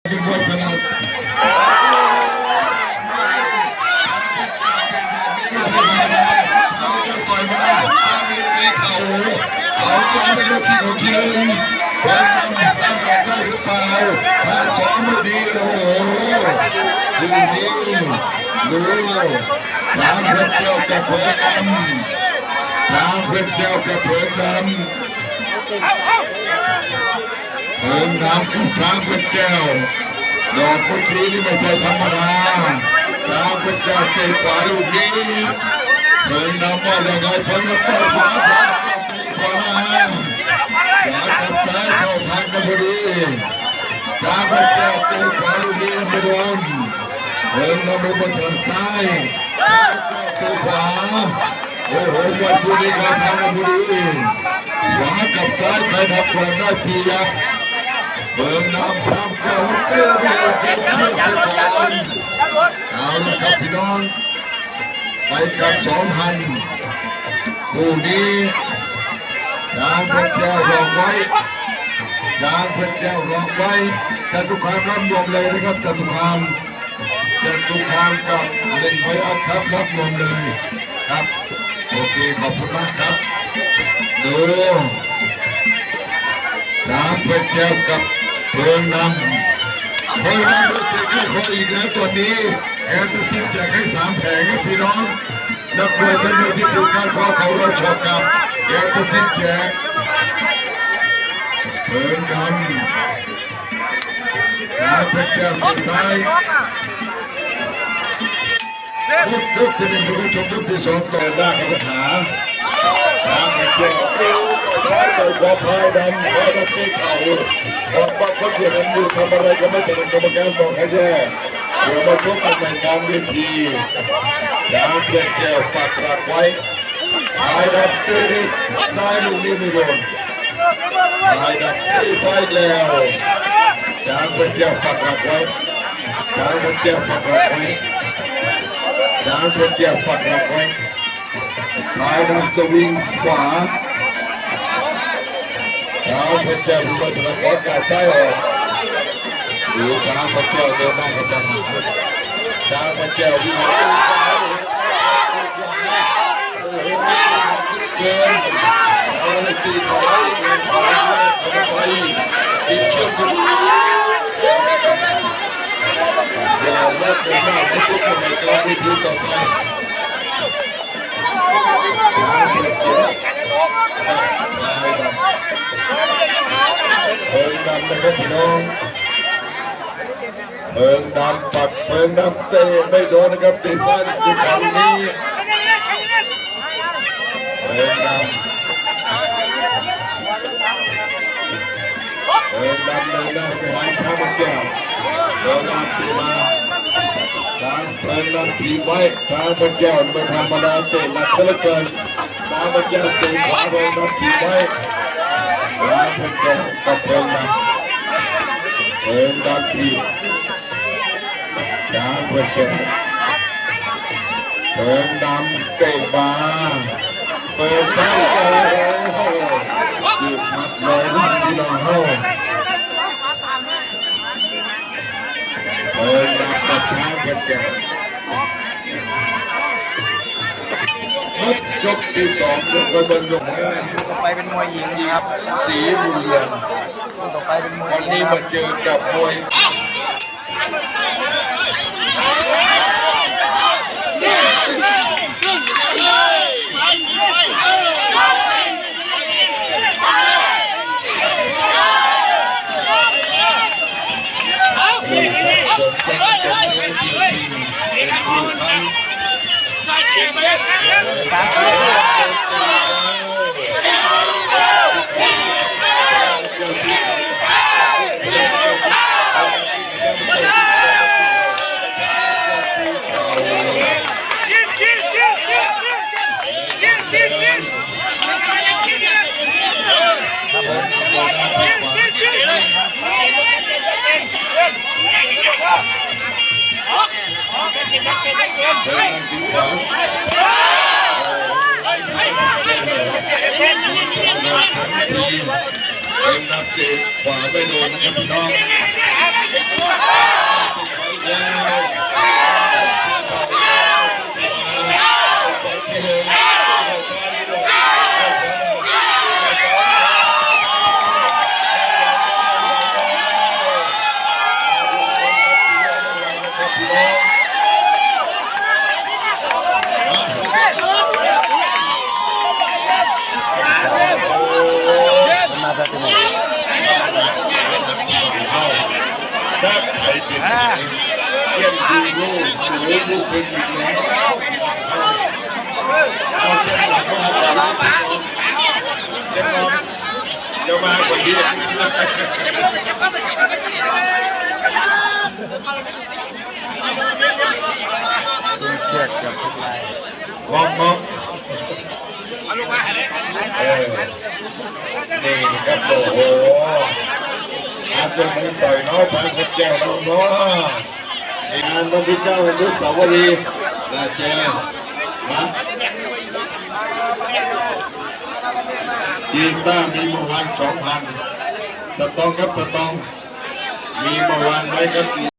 เป็นมวยสนุกต่อยมาเขาเป็นลูกที่ของยืนว่าทำได้หรือเปล่าถ้าซ้อมไม่ดีโอ้โหดูดีดูน้ำเพชรเจ้ากับเผือกดำน้ำเพชรเจ้ากับเผือกดำน้ำขึ้นช้างเพชรเจ้าดอกพุทธีนี่ไม่ใช่ธรรมดาช้างเพชรเจ้าเตะขวาลูกนี้น้ำว่าอย่างไรน้ำต่อยขวาขวากับซ้ายเข้าทางกันพอดีช้างเพชรเจ้าเตะขวาลูกนี้ไม่โดนน้ำไปบนทางซ้ายเตะขวาโอ้โหวันพรุ่งนี้การทางกันพอดีขวากับซ้ายใครทำก่อนได้เพียงน้ำทำเก่าเตี้ยไปเลยเอาละครับพี่น้องไปกับ2,000คู่นี้ช้างพระเจ้ารองไว้ช้างพระเจ้ารองไว้จตุคามรับรวมเลยนะครับจตุคามกับเล่นไว้อัพครับรับรวมเลยครับโอเคขอบคุณมากครับดูช้างพระเจ้ากับเพิ่งนำรู้สึกที่พออีกแล้วตัวนี้แอนตุซินจะให้3 แผงครับพี่น้องนักมวยท่านที่ดูการเข้าเขาเราชอบกับแอนตุซินแจกเพิ่งนำช้างพระเจ้าเป็นซ้ายทุกที่1ผู้ชมทุกที่2ต่อหน้าคาถาช้างพระเจ้าท้ายต่อยขวาพายดำพายดำตีเข่าออกมาคนเดียวมันอยู่ทำอะไรก็ไม่เป็นกรรมการบอกให้แย่เดี๋ยวมาชกกันในกลางเวทีช้างพระเจ้าฝากหลักไว้พายดำตีซ้ายลูกนี้ไม่โดนพายดำตีซ้ายแล้วช้างพระเจ้าฝากหลักไว้ช้างพระเจ้าฝากหลักไว้ช้างพระเจ้าฝากหลักไว้พายดำสวิงขวาช้างพระเจ้าผู้บัญชาการการใช้ออกดูช้างพระเจ้าเดินหน้ากันมาช้างพระเจ้าวิ่งเกินเอาเลยตีถอยเอาไปตีเชือกกันอย่าเลิกเดินหน้าให้ทุกคนในการวิธีต่อไปช้างพระเจ้าเพิ่งดำนะครับพี่น้องเพิ่งดำปัดเพิ่งดำเตะไม่โดนนะครับตีซ้ายตีขวานี้เพิ่งดำเลยนะจะหายข้าวแก้วเพิ่งดำตีมาการเพิ่งดำตีไว้ข้าวแก้วไม่ธรรมดาเตะหนักเหลือเกินข้าวแก้วเตะขวาเพิ่งดำตีไว้ช้างพระเจ้ากับเพิ่งดำทีช้างพระเจ้าเพิ่งดำเตะบาเปิดไฟยืดมัดเลยที่น้องเฮาเพิ่งดำกับช้างพระเจ้ายกที่2ยกก็เป็นยกต่อไปเป็นมวยหญิงครับสีบุญเรืองต่อไปเป็นมวยวันนี้มาเจอกับมวยเป็นนักเตะขวาไม่โดนนะครับพี่น้อง ถ้าใครเป็นเที่ยงดูลูกหรือลูกเป็นอีกแล้วเอาเจ้าหลังมาเจ้ามาคนเดียวเชือกกับทุกลาย มองนี่ครับโอ้โหอาจจะมีต่อยน้อยทางพระเจ้าน้องน้องานพระพุทธเจ้าอนุสาวรีย์ราเจนะจีต้ามีเมื่อวาน2,000สตองครับสตองมีเมื่อวานไว้ครับ